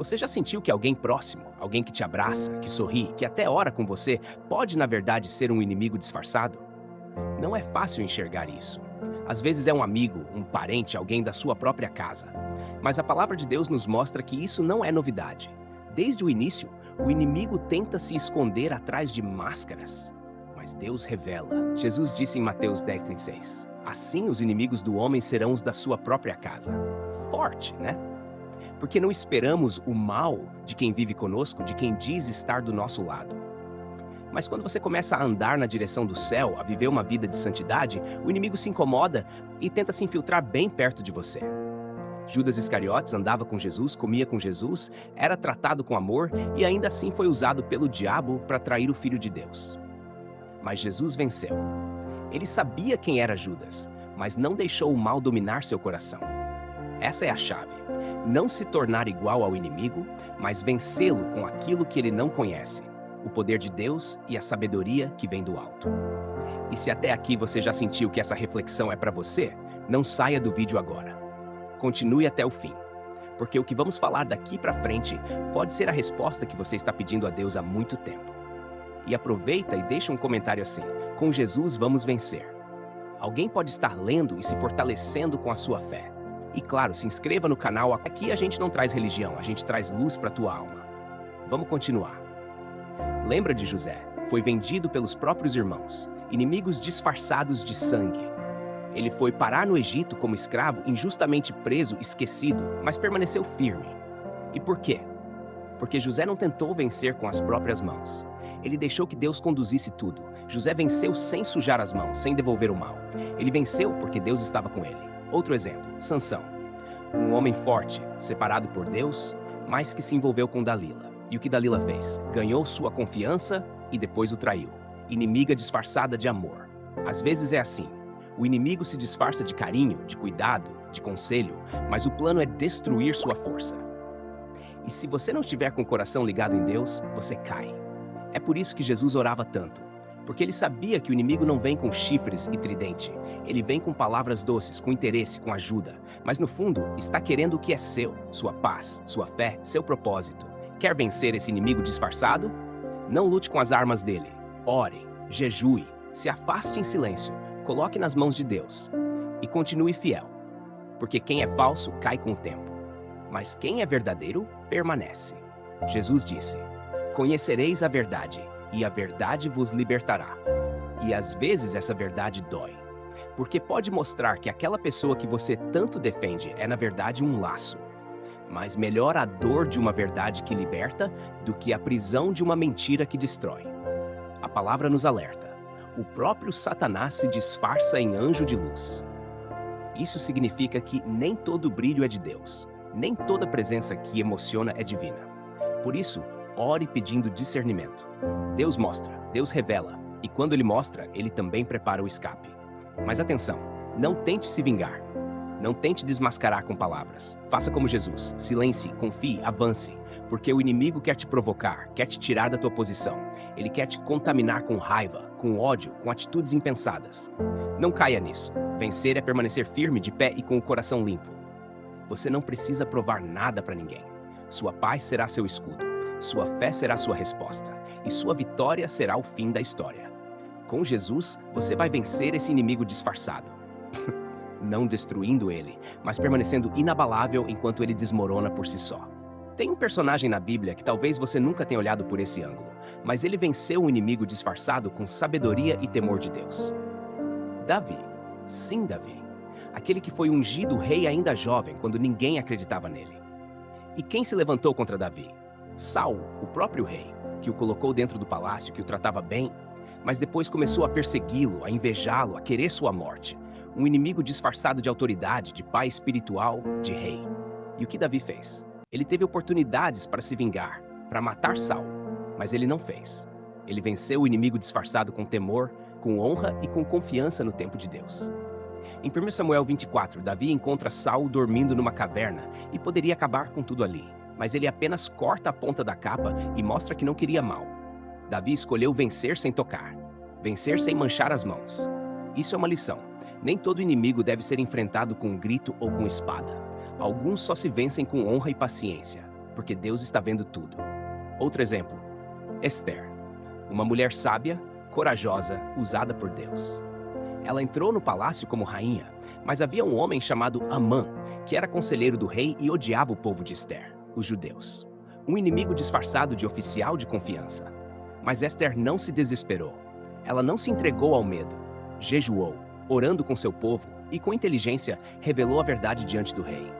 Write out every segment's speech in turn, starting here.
Você já sentiu que alguém próximo, alguém que te abraça, que sorri, que até ora com você, pode na verdade ser um inimigo disfarçado? Não é fácil enxergar isso. Às vezes é um amigo, um parente, alguém da sua própria casa. Mas a palavra de Deus nos mostra que isso não é novidade. Desde o início, o inimigo tenta se esconder atrás de máscaras. Mas Deus revela. Jesus disse em Mateus 10:36: Assim os inimigos do homem serão os da sua própria casa. Forte, né? Porque não esperamos o mal de quem vive conosco, de quem diz estar do nosso lado. Mas quando você começa a andar na direção do céu, a viver uma vida de santidade, o inimigo se incomoda e tenta se infiltrar bem perto de você. Judas Iscariotes andava com Jesus, comia com Jesus, era tratado com amor e ainda assim foi usado pelo diabo para trair o Filho de Deus. Mas Jesus venceu. Ele sabia quem era Judas, mas não deixou o mal dominar seu coração. Essa é a chave. Não se tornar igual ao inimigo, mas vencê-lo com aquilo que ele não conhece, o poder de Deus e a sabedoria que vem do alto. E se até aqui você já sentiu que essa reflexão é para você, não saia do vídeo agora. Continue até o fim, porque o que vamos falar daqui para frente pode ser a resposta que você está pedindo a Deus há muito tempo. E aproveita e deixa um comentário assim: com Jesus vamos vencer. Alguém pode estar lendo e se fortalecendo com a sua fé. E claro, se inscreva no canal. Aqui a gente não traz religião, a gente traz luz para a tua alma. Vamos continuar. Lembra de José? Foi vendido pelos próprios irmãos, inimigos disfarçados de sangue. Ele foi parar no Egito como escravo, injustamente preso, esquecido, mas permaneceu firme. E por quê? Porque José não tentou vencer com as próprias mãos. Ele deixou que Deus conduzisse tudo. José venceu sem sujar as mãos, sem devolver o mal. Ele venceu porque Deus estava com ele. Outro exemplo, Sansão. Um homem forte, separado por Deus, mas que se envolveu com Dalila. E o que Dalila fez? Ganhou sua confiança e depois o traiu. Inimiga disfarçada de amor. Às vezes é assim. O inimigo se disfarça de carinho, de cuidado, de conselho, mas o plano é destruir sua força. E se você não estiver com o coração ligado em Deus, você cai. É por isso que Jesus orava tanto, porque ele sabia que o inimigo não vem com chifres e tridente. Ele vem com palavras doces, com interesse, com ajuda, mas no fundo está querendo o que é seu, sua paz, sua fé, seu propósito. Quer vencer esse inimigo disfarçado? Não lute com as armas dele. Ore, jejue, se afaste em silêncio, coloque nas mãos de Deus e continue fiel, porque quem é falso cai com o tempo, mas quem é verdadeiro permanece. Jesus disse: Conhecereis a verdade, e a verdade vos libertará. E às vezes essa verdade dói, porque pode mostrar que aquela pessoa que você tanto defende é na verdade um laço. Mas melhor a dor de uma verdade que liberta do que a prisão de uma mentira que destrói. A palavra nos alerta: o próprio Satanás se disfarça em anjo de luz. Isso significa que nem todo brilho é de Deus, nem toda presença que emociona é divina. Por isso, ore pedindo discernimento. Deus mostra, Deus revela, e quando Ele mostra, Ele também prepara o escape. Mas atenção, não tente se vingar. Não tente desmascarar com palavras. Faça como Jesus. Silencie, confie, avance. Porque o inimigo quer te provocar, quer te tirar da tua posição. Ele quer te contaminar com raiva, com ódio, com atitudes impensadas. Não caia nisso. Vencer é permanecer firme, de pé e com o coração limpo. Você não precisa provar nada para ninguém. Sua paz será seu escudo. Sua fé será sua resposta. E sua vitória será o fim da história. Com Jesus, você vai vencer esse inimigo disfarçado. Não destruindo ele, mas permanecendo inabalável enquanto ele desmorona por si só. Tem um personagem na Bíblia que talvez você nunca tenha olhado por esse ângulo, mas ele venceu um inimigo disfarçado com sabedoria e temor de Deus. Davi. Sim, Davi. Aquele que foi ungido rei ainda jovem, quando ninguém acreditava nele. E quem se levantou contra Davi? Saul, o próprio rei, que o colocou dentro do palácio, que o tratava bem, mas depois começou a persegui-lo, a invejá-lo, a querer sua morte. Um inimigo disfarçado de autoridade, de pai espiritual, de rei. E o que Davi fez? Ele teve oportunidades para se vingar, para matar Saul, mas ele não fez. Ele venceu o inimigo disfarçado com temor, com honra e com confiança no tempo de Deus. Em 1 Samuel 24, Davi encontra Saul dormindo numa caverna e poderia acabar com tudo ali, mas ele apenas corta a ponta da capa e mostra que não queria mal. Davi escolheu vencer sem tocar, vencer sem manchar as mãos. Isso é uma lição. Nem todo inimigo deve ser enfrentado com grito ou com espada. Alguns só se vencem com honra e paciência. porque Deus está vendo tudo. Outro exemplo, Esther, uma mulher sábia, corajosa, usada por Deus. Ela entrou no palácio como rainha, mas havia um homem chamado Amã, que era conselheiro do rei e odiava o povo de Esther, os judeus. Um inimigo disfarçado de oficial de confiança. Mas Esther não se desesperou. Ela não se entregou ao medo. Jejuou, orando com seu povo e, com inteligência, revelou a verdade diante do rei.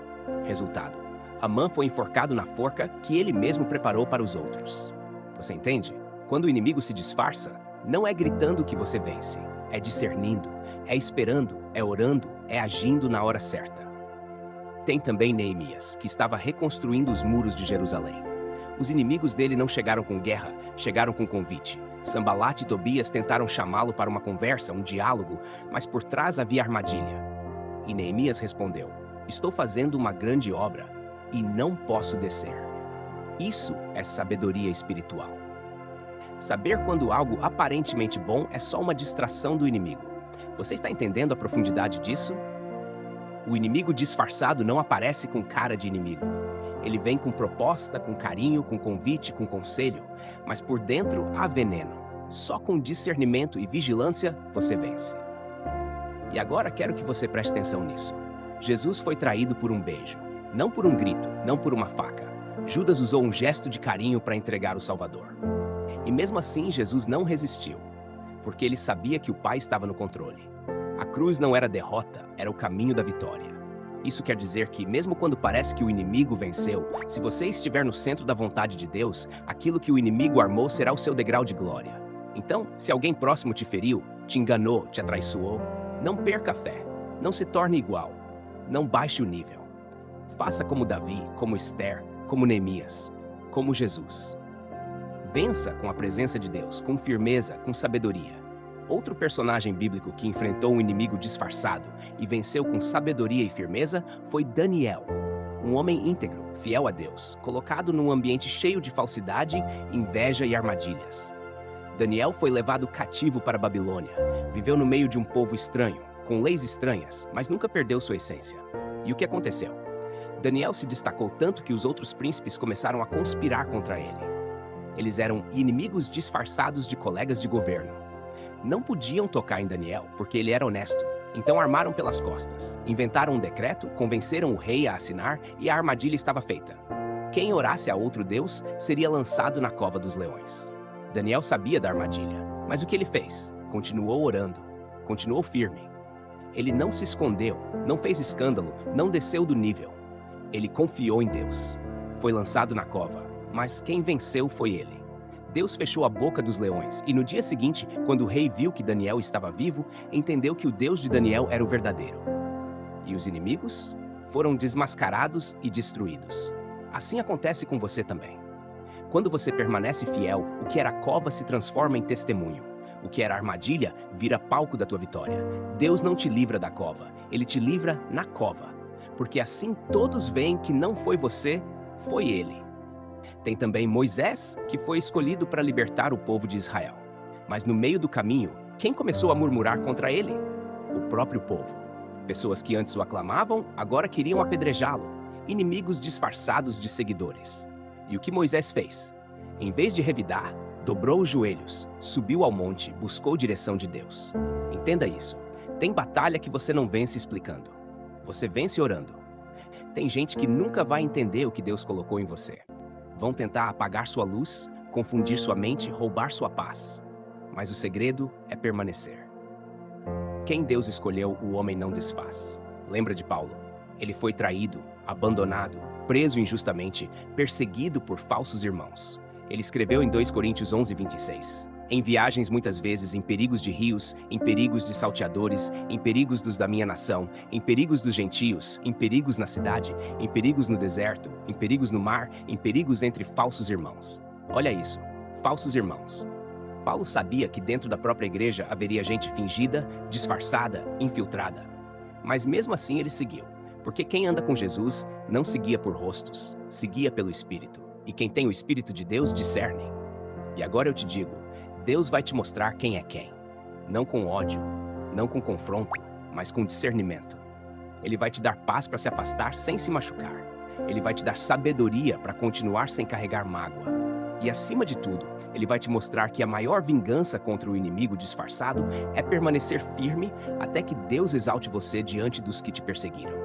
Resultado: Amã foi enforcado na forca que ele mesmo preparou para os outros. Você entende? Quando o inimigo se disfarça, não é gritando que você vence. É discernindo, é esperando, é orando, é agindo na hora certa. Tem também Neemias, que estava reconstruindo os muros de Jerusalém. Os inimigos dele não chegaram com guerra, chegaram com convite. Sanbalat e Tobias tentaram chamá-lo para uma conversa, um diálogo, mas por trás havia armadilha. E Neemias respondeu: "Estou fazendo uma grande obra e não posso descer." Isso é sabedoria espiritual. Saber quando algo aparentemente bom é só uma distração do inimigo. Você está entendendo a profundidade disso? O inimigo disfarçado não aparece com cara de inimigo. Ele vem com proposta, com carinho, com convite, com conselho, mas por dentro há veneno. Só com discernimento e vigilância você vence. E agora quero que você preste atenção nisso. Jesus foi traído por um beijo, não por um grito, não por uma faca. Judas usou um gesto de carinho para entregar o Salvador. E mesmo assim, Jesus não resistiu, porque ele sabia que o Pai estava no controle. A cruz não era derrota, era o caminho da vitória. Isso quer dizer que, mesmo quando parece que o inimigo venceu, se você estiver no centro da vontade de Deus, aquilo que o inimigo armou será o seu degrau de glória. Então, se alguém próximo te feriu, te enganou, te atraiçoou, não perca a fé, não se torne igual, não baixe o nível. Faça como Davi, como Esther, como Neemias, como Jesus. Vença com a presença de Deus, com firmeza, com sabedoria. Outro personagem bíblico que enfrentou um inimigo disfarçado e venceu com sabedoria e firmeza foi Daniel, um homem íntegro, fiel a Deus, colocado num ambiente cheio de falsidade, inveja e armadilhas. Daniel foi levado cativo para a Babilônia, viveu no meio de um povo estranho, com leis estranhas, mas nunca perdeu sua essência. E o que aconteceu? Daniel se destacou tanto que os outros príncipes começaram a conspirar contra ele. Eles eram inimigos disfarçados de colegas de governo. Não podiam tocar em Daniel porque ele era honesto, então armaram pelas costas, inventaram um decreto, convenceram o rei a assinar e a armadilha estava feita. Quem orasse a outro deus seria lançado na cova dos leões. Daniel sabia da armadilha, mas o que ele fez? Continuou orando, continuou firme. Ele não se escondeu, não fez escândalo, não desceu do nível. Ele confiou em Deus. Foi lançado na cova, mas quem venceu foi ele. Deus fechou a boca dos leões, e no dia seguinte, quando o rei viu que Daniel estava vivo, entendeu que o Deus de Daniel era o verdadeiro. E os inimigos foram desmascarados e destruídos. Assim acontece com você também. Quando você permanece fiel, o que era cova se transforma em testemunho. O que era armadilha vira palco da tua vitória. Deus não te livra da cova, Ele te livra na cova. Porque assim todos veem que não foi você, foi Ele. Tem também Moisés, que foi escolhido para libertar o povo de Israel. Mas no meio do caminho, quem começou a murmurar contra ele? O próprio povo. Pessoas que antes o aclamavam, agora queriam apedrejá-lo. Inimigos disfarçados de seguidores. E o que Moisés fez? Em vez de revidar, dobrou os joelhos, subiu ao monte, buscou direção de Deus. Entenda isso. Tem batalha que você não vence explicando. Você vence orando. Tem gente que nunca vai entender o que Deus colocou em você. Vão tentar apagar sua luz, confundir sua mente, roubar sua paz. Mas o segredo é permanecer. Quem Deus escolheu, o homem não desfaz. Lembra de Paulo? Ele foi traído, abandonado, preso injustamente, perseguido por falsos irmãos. Ele escreveu em 2 Coríntios 11:26. Em viagens muitas vezes, em perigos de rios, em perigos de salteadores, em perigos dos da minha nação, em perigos dos gentios, em perigos na cidade, em perigos no deserto, em perigos no mar, em perigos entre falsos irmãos. Olha isso, falsos irmãos. Paulo sabia que dentro da própria igreja haveria gente fingida, disfarçada, infiltrada. Mas mesmo assim ele seguiu, porque quem anda com Jesus não seguia por rostos, seguia pelo Espírito. E quem tem o Espírito de Deus discerne. E agora eu te digo, Deus vai te mostrar quem é quem. Não com ódio, não com confronto, mas com discernimento. Ele vai te dar paz para se afastar sem se machucar. Ele vai te dar sabedoria para continuar sem carregar mágoa. E acima de tudo, ele vai te mostrar que a maior vingança contra o inimigo disfarçado é permanecer firme até que Deus exalte você diante dos que te perseguiram.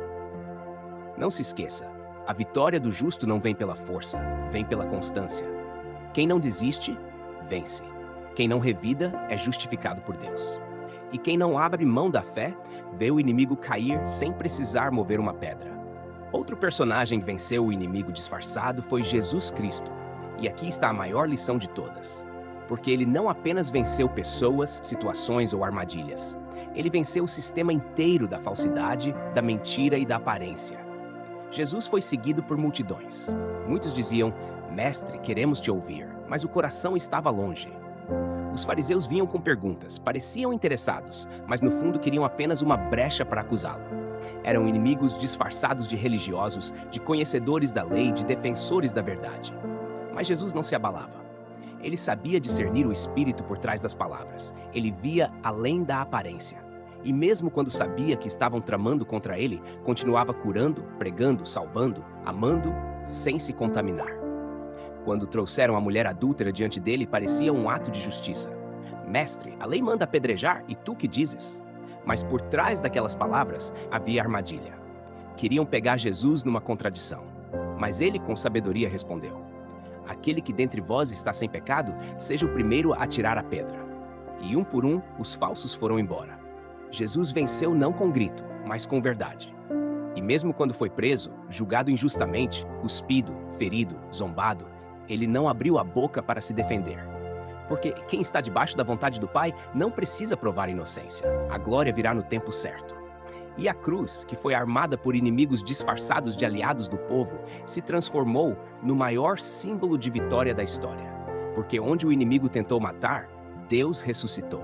Não se esqueça, a vitória do justo não vem pela força, vem pela constância. Quem não desiste, vence. Quem não revida é justificado por Deus. E quem não abre mão da fé, vê o inimigo cair sem precisar mover uma pedra. Outro personagem que venceu o inimigo disfarçado foi Jesus Cristo. E aqui está a maior lição de todas. Porque ele não apenas venceu pessoas, situações ou armadilhas. Ele venceu o sistema inteiro da falsidade, da mentira e da aparência. Jesus foi seguido por multidões. Muitos diziam, Mestre, queremos te ouvir, mas o coração estava longe. Os fariseus vinham com perguntas, pareciam interessados, mas no fundo queriam apenas uma brecha para acusá-lo. Eram inimigos disfarçados de religiosos, de conhecedores da lei, de defensores da verdade. Mas Jesus não se abalava. Ele sabia discernir o espírito por trás das palavras. Ele via além da aparência. E mesmo quando sabia que estavam tramando contra ele, continuava curando, pregando, salvando, amando, sem se contaminar. Quando trouxeram a mulher adúltera diante dele, parecia um ato de justiça. Mestre, a lei manda apedrejar, e tu que dizes? Mas por trás daquelas palavras havia armadilha. Queriam pegar Jesus numa contradição. Mas ele, com sabedoria, respondeu: Aquele que dentre vós está sem pecado, seja o primeiro a atirar a pedra. E um por um, os falsos foram embora. Jesus venceu não com grito, mas com verdade. E mesmo quando foi preso, julgado injustamente, cuspido, ferido, zombado, ele não abriu a boca para se defender. Porque quem está debaixo da vontade do Pai não precisa provar inocência. A glória virá no tempo certo. E a cruz, que foi armada por inimigos disfarçados de aliados do povo, se transformou no maior símbolo de vitória da história. Porque onde o inimigo tentou matar, Deus ressuscitou.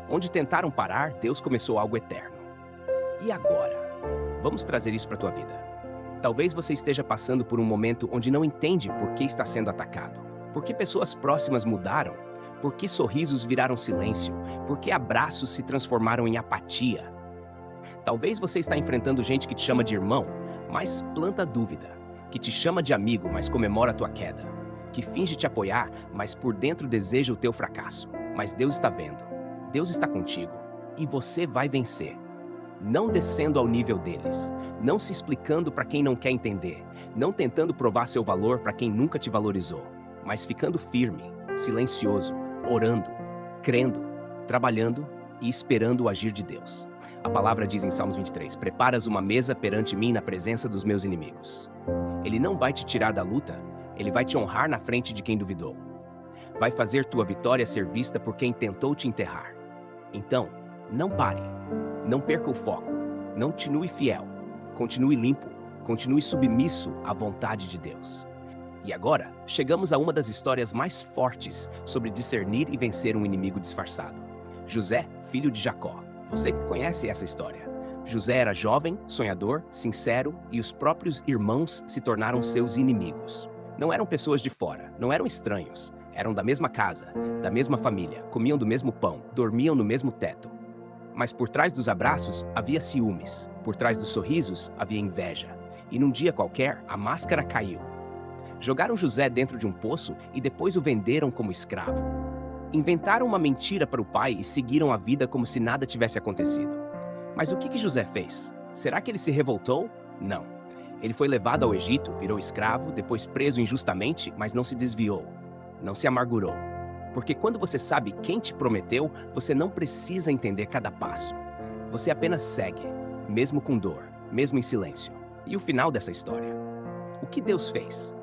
Onde tentaram parar, Deus começou algo eterno. E agora? Vamos trazer isso para a tua vida. Talvez você esteja passando por um momento onde não entende por que está sendo atacado. Por que pessoas próximas mudaram? Por que sorrisos viraram silêncio? Por que abraços se transformaram em apatia? Talvez você está enfrentando gente que te chama de irmão, mas planta dúvida. Que te chama de amigo, mas comemora a tua queda. Que finge te apoiar, mas por dentro deseja o teu fracasso. Mas Deus está vendo. Deus está contigo. E você vai vencer. Não descendo ao nível deles. Não se explicando para quem não quer entender. Não tentando provar seu valor para quem nunca te valorizou. Mas ficando firme, silencioso, orando, crendo, trabalhando e esperando o agir de Deus. A palavra diz em Salmos 23, preparas uma mesa perante mim na presença dos meus inimigos. Ele não vai te tirar da luta, ele vai te honrar na frente de quem duvidou. Vai fazer tua vitória ser vista por quem tentou te enterrar. Então, não pare, não perca o foco, não continue fiel, continue limpo, continue submisso à vontade de Deus. E agora, chegamos a uma das histórias mais fortes sobre discernir e vencer um inimigo disfarçado. José, filho de Jacó. Você conhece essa história. José era jovem, sonhador, sincero e os próprios irmãos se tornaram seus inimigos. Não eram pessoas de fora, não eram estranhos. Eram da mesma casa, da mesma família, comiam do mesmo pão, dormiam no mesmo teto. Mas por trás dos abraços havia ciúmes, por trás dos sorrisos havia inveja. E num dia qualquer, a máscara caiu. Jogaram José dentro de um poço e depois o venderam como escravo. Inventaram uma mentira para o pai e seguiram a vida como se nada tivesse acontecido. Mas o que José fez? Será que ele se revoltou? Não. Ele foi levado ao Egito, virou escravo, depois preso injustamente, mas não se desviou. Não se amargurou. Porque quando você sabe quem te prometeu, você não precisa entender cada passo. Você apenas segue, mesmo com dor, mesmo em silêncio. E o final dessa história? O que Deus fez?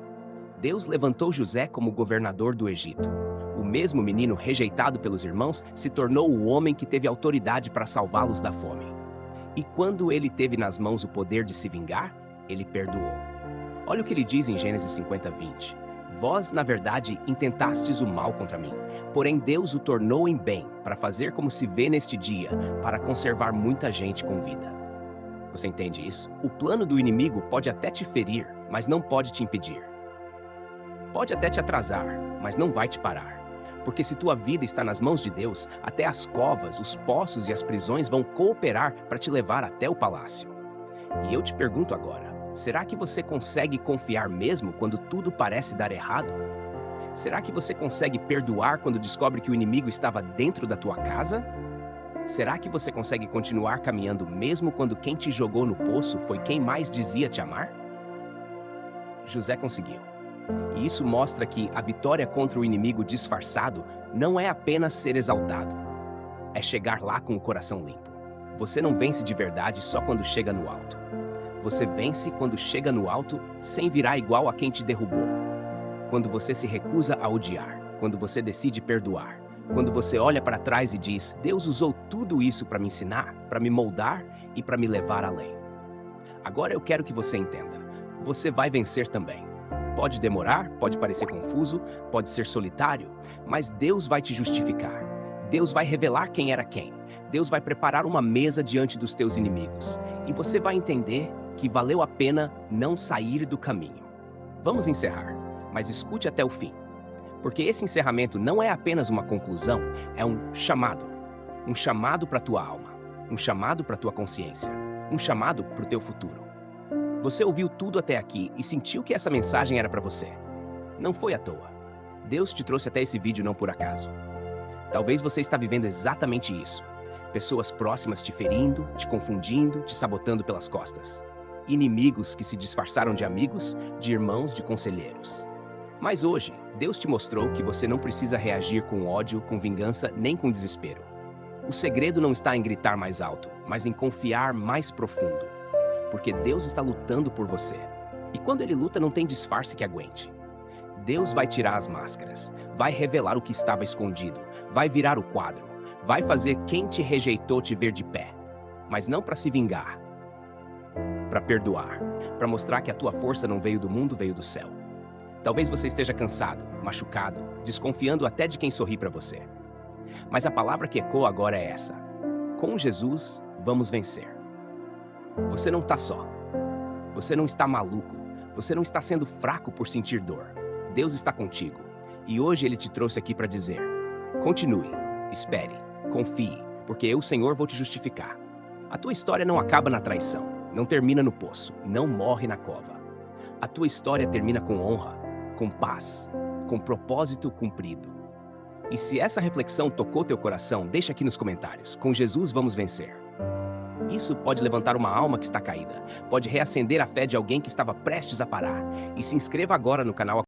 Deus levantou José como governador do Egito. O mesmo menino rejeitado pelos irmãos se tornou o homem que teve autoridade para salvá-los da fome. E quando ele teve nas mãos o poder de se vingar, ele perdoou. Olha o que ele diz em Gênesis 50:20. Vós, na verdade, intentastes o mal contra mim, porém Deus o tornou em bem, para fazer como se vê neste dia, para conservar muita gente com vida. Você entende isso? O plano do inimigo pode até te ferir, mas não pode te impedir. Pode até te atrasar, mas não vai te parar. Porque se tua vida está nas mãos de Deus, até as covas, os poços e as prisões vão cooperar para te levar até o palácio. E eu te pergunto agora, Será que você consegue confiar mesmo quando tudo parece dar errado? Será que você consegue perdoar quando descobre que o inimigo estava dentro da tua casa? Será que você consegue continuar caminhando mesmo quando quem te jogou no poço foi quem mais dizia te amar? José conseguiu. E isso mostra que a vitória contra o inimigo disfarçado não é apenas ser exaltado, é chegar lá com o coração limpo. Você não vence de verdade só quando chega no alto. Você vence quando chega no alto sem virar igual a quem te derrubou. Quando você se recusa a odiar, quando você decide perdoar, quando você olha para trás e diz: Deus usou tudo isso para me ensinar, para me moldar e para me levar além. Agora eu quero que você entenda: você vai vencer também. Pode demorar, pode parecer confuso, pode ser solitário, mas Deus vai te justificar. Deus vai revelar quem era quem. Deus vai preparar uma mesa diante dos teus inimigos. E você vai entender que valeu a pena não sair do caminho. Vamos encerrar, mas escute até o fim. Porque esse encerramento não é apenas uma conclusão, é um chamado. Um chamado para a tua alma, um chamado para a tua consciência, um chamado para o teu futuro. Você ouviu tudo até aqui e sentiu que essa mensagem era para você. Não foi à toa. Deus te trouxe até esse vídeo não por acaso. Talvez você está vivendo exatamente isso. Pessoas próximas te ferindo, te confundindo, te sabotando pelas costas. Inimigos que se disfarçaram de amigos, de irmãos, de conselheiros. Mas hoje, Deus te mostrou que você não precisa reagir com ódio, com vingança, nem com desespero. O segredo não está em gritar mais alto, mas em confiar mais profundo. Porque Deus está lutando por você. E quando Ele luta, não tem disfarce que aguente. Deus vai tirar as máscaras, vai revelar o que estava escondido, vai virar o quadro, vai fazer quem te rejeitou te ver de pé. Mas não para se vingar, para perdoar, para mostrar que a tua força não veio do mundo, veio do céu. Talvez você esteja cansado, machucado, desconfiando até de quem sorri para você. Mas a palavra que ecoa agora é essa: com Jesus, vamos vencer. Você não está só. Você não está maluco. Você não está sendo fraco por sentir dor. Deus está contigo. E hoje Ele te trouxe aqui para dizer: continue, espere, confie, porque eu, Senhor, vou te justificar. A tua história não acaba na traição, não termina no poço, não morre na cova. A tua história termina com honra, com paz, com propósito cumprido. E se essa reflexão tocou teu coração, deixa aqui nos comentários. Com Jesus vamos vencer. Isso pode levantar uma alma que está caída, pode reacender a fé de alguém que estava prestes a parar. E se inscreva agora no canal